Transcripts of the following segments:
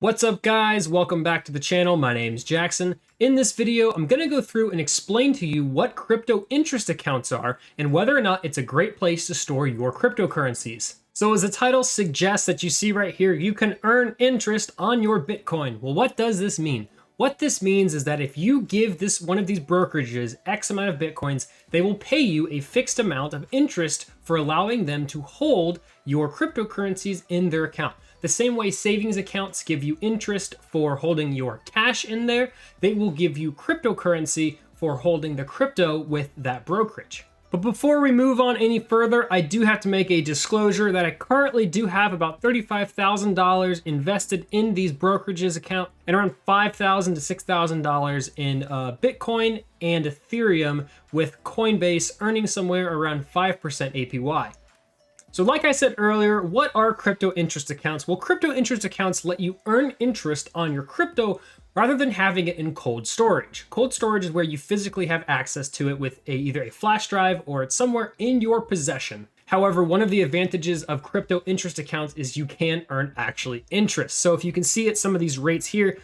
What's up guys, welcome back to the channel. My name's Jackson. In this video, I'm gonna go through and explain to you what crypto interest accounts are and whether or not it's a great place to store your cryptocurrencies. So as the title suggests that you see right here, you can earn interest on your Bitcoin. Well, what does this mean? What this means is that if you give one of these brokerages X amount of Bitcoins, they will pay you a fixed amount of interest for allowing them to hold your cryptocurrencies in their account. The same way savings accounts give you interest for holding your cash in there, they will give you cryptocurrency for holding the crypto with that brokerage. But before we move on any further, I do have to make a disclosure that I currently do have about $35,000 invested in these brokerages account and around $5,000 to $6,000 in Bitcoin and Ethereum, with Coinbase earning somewhere around 5% APY. So like I said earlier, what are crypto interest accounts? Well, crypto interest accounts let you earn interest on your crypto rather than having it in cold storage. Cold storage is where you physically have access to it with either a flash drive or it's somewhere in your possession. However, one of the advantages of crypto interest accounts is you can earn actually interest. So if you can see at some of these rates here,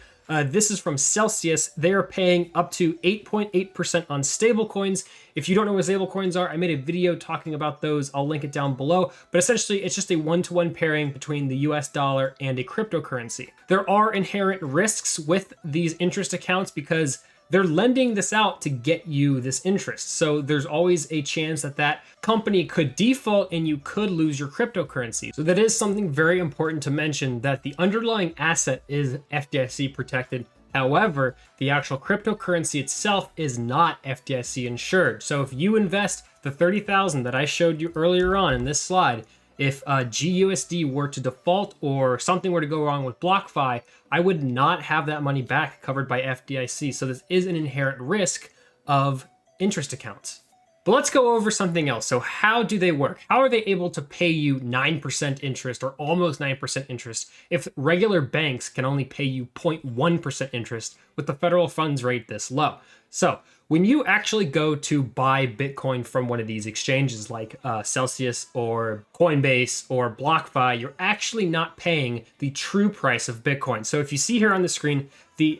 this is from Celsius. They are paying up to 8.8% on stablecoins. If you don't know what stablecoins are, I made a video talking about those. I'll link it down below. But essentially, it's just a one-to-one pairing between the US dollar and a cryptocurrency. There are inherent risks with these interest accounts because they're lending this out to get you this interest. So there's always a chance that that company could default and you could lose your cryptocurrency. So that is something very important to mention, that the underlying asset is FDIC protected. However, the actual cryptocurrency itself is not FDIC insured. So if you invest the $30,000 that I showed you earlier on in this slide, if GUSD were to default or something were to go wrong with BlockFi, I would not have that money back covered by FDIC. So this is an inherent risk of interest accounts. But let's go over something else. So how do they work? How are they able to pay you 9% interest or almost 9% interest if regular banks can only pay you 0.1% interest with the federal funds rate this low? So when you actually go to buy Bitcoin from one of these exchanges like Celsius or Coinbase or BlockFi, you're actually not paying the true price of Bitcoin. So if you see here on the screen,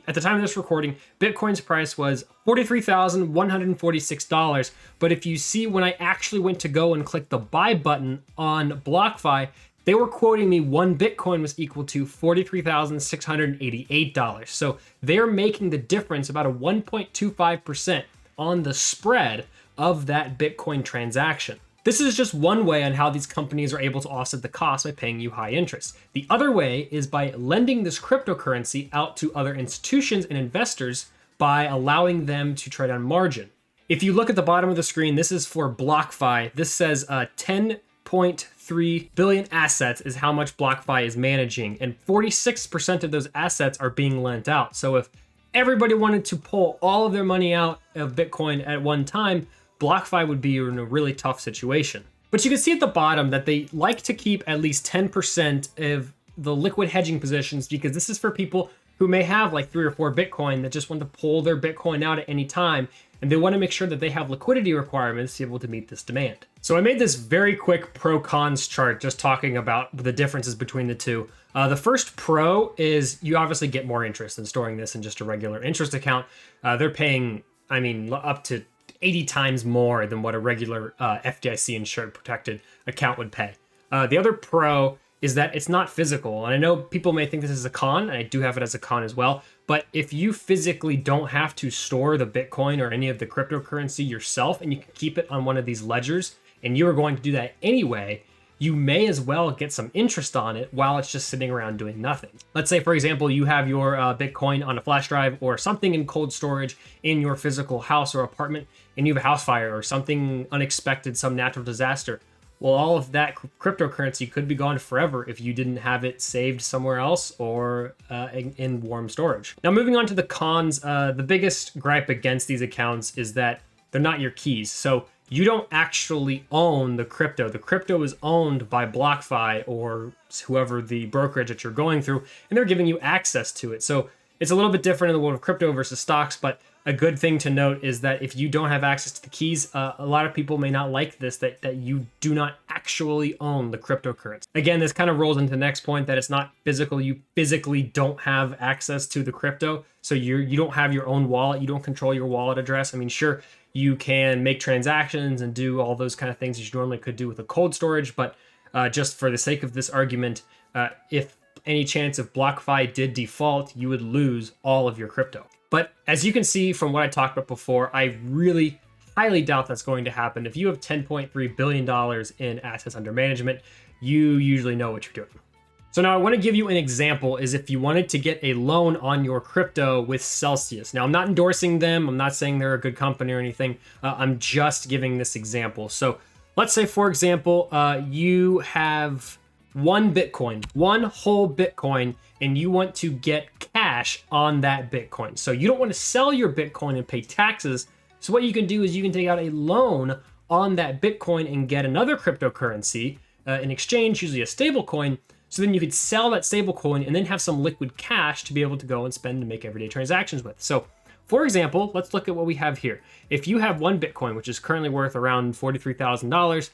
at the time of this recording, Bitcoin's price was $43,146. But if you see when I actually went to go and click the buy button on BlockFi, they were quoting me one Bitcoin was equal to $43,688. So they're making the difference about a 1.25% on the spread of that Bitcoin transaction. This is just one way on how these companies are able to offset the cost by paying you high interest. The other way is by lending this cryptocurrency out to other institutions and investors by allowing them to trade on margin. If you look at the bottom of the screen, this is for BlockFi. This says 10.3 billion assets is how much BlockFi is managing, and 46% of those assets are being lent out. So if everybody wanted to pull all of their money out of Bitcoin at one time, BlockFi would be in a really tough situation. But you can see at the bottom that they like to keep at least 10% of the liquid hedging positions, because this is for people who may have like 3 or 4 Bitcoin that just want to pull their Bitcoin out at any time, and they want to make sure that they have liquidity requirements to be able to meet this demand. So I made this very quick pro-cons chart just talking about the differences between the two. The first pro is you obviously get more interest in storing this in just a regular interest account. They're paying, up to 80 times more than what a regular FDIC insured protected account would pay. The other pro is that it's not physical. And I know people may think this is a con, and I do have it as a con as well. But if you physically don't have to store the Bitcoin or any of the cryptocurrency yourself, and you can keep it on one of these ledgers, and you are going to do that anyway, you may as well get some interest on it while it's just sitting around doing nothing. Let's say, for example, you have your Bitcoin on a flash drive or something in cold storage in your physical house or apartment, and you have a house fire or something unexpected, some natural disaster. Well, all of that cryptocurrency could be gone forever if you didn't have it saved somewhere else or in warm storage. Now, moving on to the cons, the biggest gripe against these accounts is that they're not your keys. So you don't actually own the crypto. The crypto is owned by BlockFi or whoever the brokerage that you're going through, and they're giving you access to it. So it's a little bit different in the world of crypto versus stocks, but A good thing to note is that if you don't have access to the keys, a lot of people may not like this, that you do not actually own the cryptocurrency. Again, this kind of rolls into the next point that it's not physical. You physically don't have access to the crypto. So you don't have your own wallet. You don't control your wallet address. I mean, sure, you can make transactions and do all those kind of things that you normally could do with a cold storage. But just for the sake of this argument, if any chance of BlockFi did default, you would lose all of your crypto. But as you can see from what I talked about before, I really highly doubt that's going to happen. If you have $10.3 billion in assets under management, you usually know what you're doing. So now I want to give you an example is if you wanted to get a loan on your crypto with Celsius. Now I'm not endorsing them. I'm not saying they're a good company or anything. I'm just giving this example. So let's say, for example, you have one Bitcoin, one whole Bitcoin, and you want to get cash on that Bitcoin. So you don't want to sell your Bitcoin and pay taxes. So what you can do is you can take out a loan on that Bitcoin and get another cryptocurrency in exchange, usually a stable coin. So then you could sell that stable coin and then have some liquid cash to be able to go and spend and make everyday transactions with. So for example, let's look at what we have here. If you have one Bitcoin, which is currently worth around $43,000,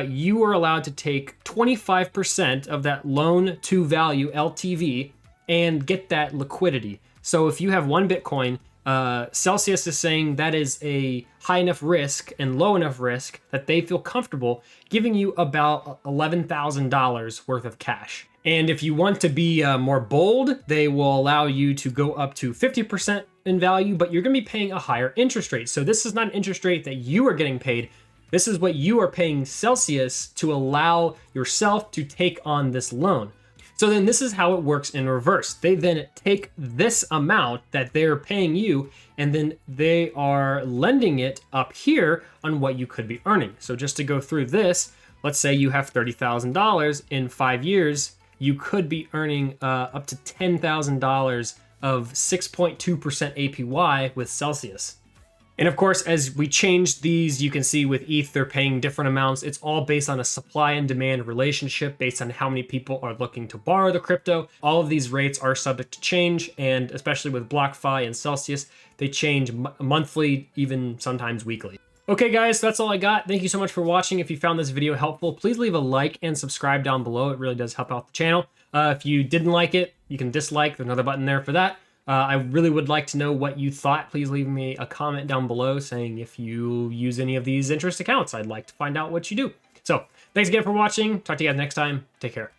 you are allowed to take 25% of that loan to value LTV and get that liquidity. So if you have one Bitcoin, Celsius is saying that is a high enough risk and low enough risk that they feel comfortable giving you about $11,000 worth of cash. And if you want to be more bold, they will allow you to go up to 50% in value, but you're going to be paying a higher interest rate. So this is not an interest rate that you are getting paid. This is what you are paying Celsius to allow yourself to take on this loan. So then this is how it works in reverse. They then take this amount that they're paying you, and then they are lending it up here on what you could be earning. So just to go through this, let's say you have $30,000 in 5 years, you could be earning up to $10,000 of 6.2% APY with Celsius. And of course, as we change these, you can see with ETH, they're paying different amounts. It's all based on a supply and demand relationship based on how many people are looking to borrow the crypto. All of these rates are subject to change. And especially with BlockFi and Celsius, they change monthly, even sometimes weekly. Okay, guys, that's all I got. Thank you so much for watching. If you found this video helpful, please leave a like and subscribe down below. It really does help out the channel. If you didn't like it, you can dislike. There's another button there for that. I really would like to know what you thought. Please leave me a comment down below saying if you use any of these interest accounts. I'd like to find out what you do. So thanks again for watching. Talk to you guys next time. Take care.